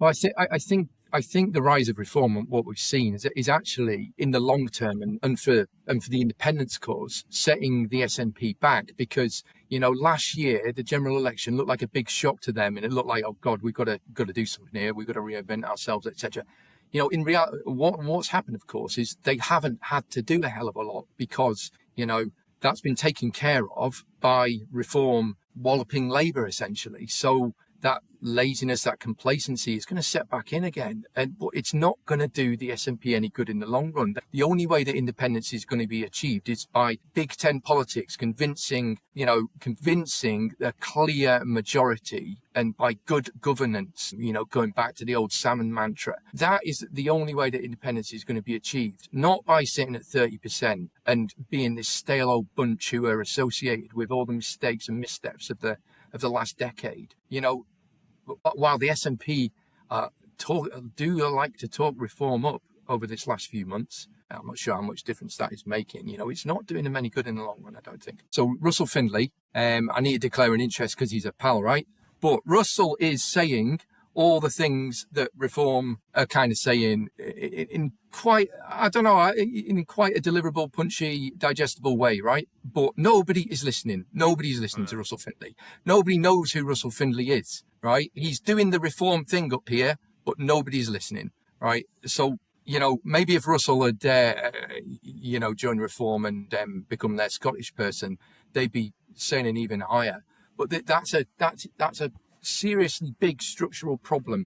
Well, I think the rise of reform and what we've seen is actually in the long term and for the independence cause setting the SNP back, because last year the general election looked like a big shock to them, and it looked like, oh God, we've got to do something here, we've got to reinvent ourselves, etc. In reality, what's happened, of course, is they haven't had to do a hell of a lot, because that's been taken care of by reform walloping Labour essentially. So that laziness, that complacency is going to set back in again, but it's not going to do the SNP any good in the long run. The only way that independence is going to be achieved is by Big Ten politics, convincing a clear majority, and by good governance, going back to the old salmon mantra. That is the only way that independence is going to be achieved, not by sitting at 30% and being this stale old bunch who are associated with all the mistakes and missteps of the last decade. While the SNP do like to talk reform up over this last few months, I'm not sure how much difference that is making. It's not doing them any good in the long run, I don't think. So Russell Findlay, I need to declare an interest because he's a pal, right? But Russell is saying all the things that reform are kind of saying in quite a deliverable, punchy, digestible way, right? But nobody is listening. Nobody's listening to Russell Findlay. Nobody knows who Russell Findlay is, right? He's doing the reform thing up here, but nobody's listening, right? So, maybe if Russell had, joined reform and become their Scottish person, they'd be saying an even higher. But that's a seriously big structural problem